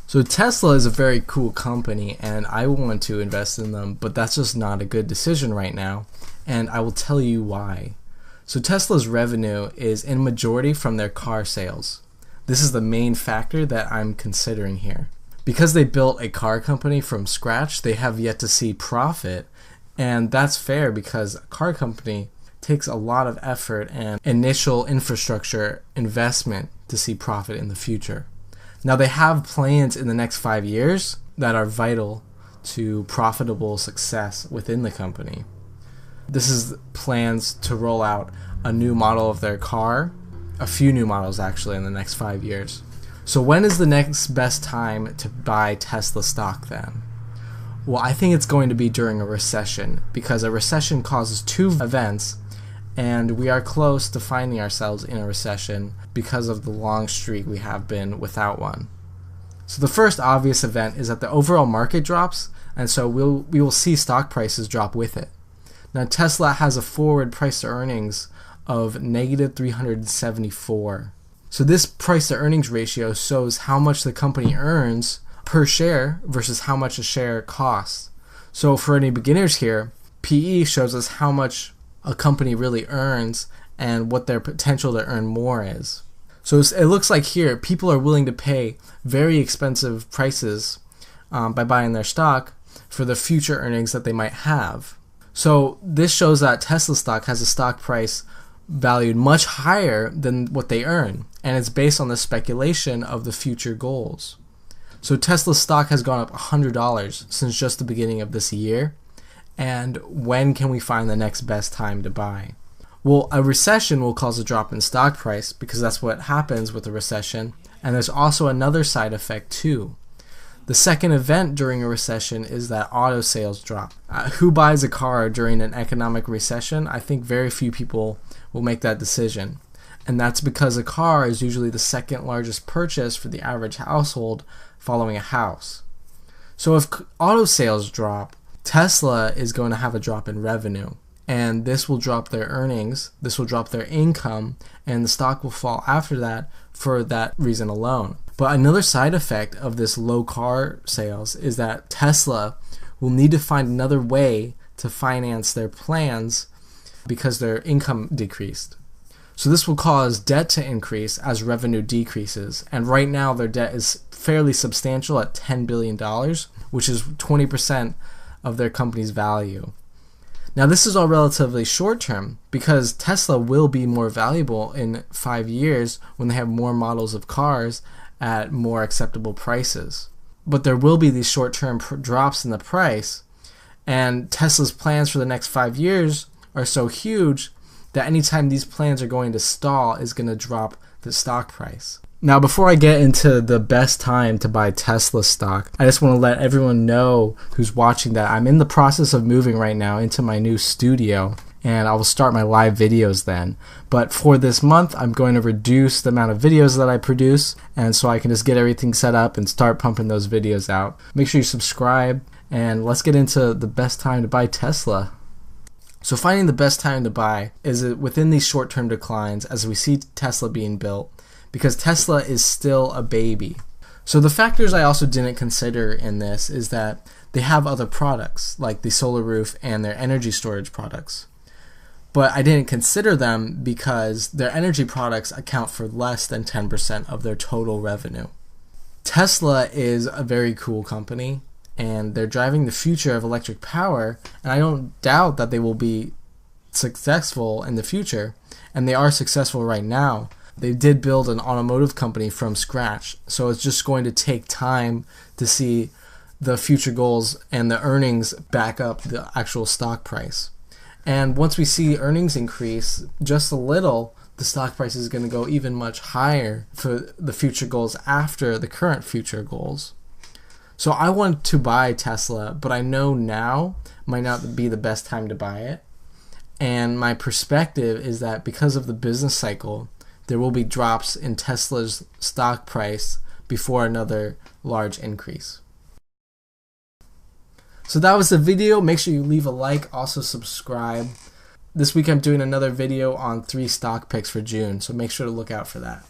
So Tesla is a very cool company and I want to invest in them, but that's just not a good decision right now, and I will tell you why. So Tesla's revenue is in majority from their car sales. This is the main factor that I'm considering here. Because they built a car company from scratch, they have yet to see profit, and that's fair because a car company takes a lot of effort and initial infrastructure investment to see profit in the future. Now they have plans in the next 5 years that are vital to profitable success within the company. This is plans to roll out a new model of their car, a few new models actually in the next 5 years. So when is the next best time to buy Tesla stock then? Well, I think it's going to be during a recession, because a recession causes two events, and we are close to finding ourselves in a recession because of the long streak we have been without one. So the first obvious event is that the overall market drops, and so we will see stock prices drop with it. Now Tesla has a forward price to earnings of negative 374. So this price to earnings ratio shows how much the company earns per share versus how much a share costs. So for any beginners here, PE shows us how much a company really earns and what their potential to earn more is. So it looks like here people are willing to pay very expensive prices by buying their stock for the future earnings that they might have. So this shows that Tesla stock has a stock price valued much higher than what they earn, and it's based on the speculation of the future goals. So Tesla stock has gone up $100 since just the beginning of this year. And when can we find the next best time to buy? Well, a recession will cause a drop in stock price because that's what happens with a recession, and there's also another side effect too. The second event during a recession is that auto sales drop. Who buys a car during an economic recession? I think very few people will make that decision. And that's because a car is usually the second largest purchase for the average household following a house. So if auto sales drop, Tesla is going to have a drop in revenue, and this will drop their earnings, this will drop their income, and the stock will fall after that for that reason alone. But another side effect of this low car sales is that Tesla will need to find another way to finance their plans because their income decreased. So this will cause debt to increase as revenue decreases, and right now their debt is fairly substantial at $10 billion, which is 20% of their company's value. Now this is all relatively short term because Tesla will be more valuable in 5 years when they have more models of cars at more acceptable prices. But there will be these short term drops in the price, and Tesla's plans for the next 5 years are so huge that anytime these plans are going to stall is going to drop the stock price. Now before I get into the best time to buy Tesla stock, I just want to let everyone know who's watching that I'm in the process of moving right now into my new studio, and I will start my live videos then. But for this month, I'm going to reduce the amount of videos that I produce, and so I can just get everything set up and start pumping those videos out. Make sure you subscribe, and let's get into the best time to buy Tesla. So finding the best time to buy is within these short-term declines as we see Tesla being built, because Tesla is still a baby. So the factors I also didn't consider in this is that they have other products like the solar roof and their energy storage products. But I didn't consider them because their energy products account for less than 10% of their total revenue. Tesla is a very cool company, and they're driving the future of electric power, and I don't doubt that they will be successful in the future, and they are successful right now. They did build an automotive company from scratch, so it's just going to take time to see the future goals and the earnings back up the actual stock price. And once we see earnings increase just a little, the stock price is going to go even much higher for the future goals after the current future goals. So I want to buy Tesla, but I know now might not be the best time to buy it. And my perspective is that because of the business cycle, there will be drops in Tesla's stock price before another large increase. So that was the video. Make sure you leave a like, also subscribe. This week I'm doing another video on 3 stock picks for June, so make sure to look out for that.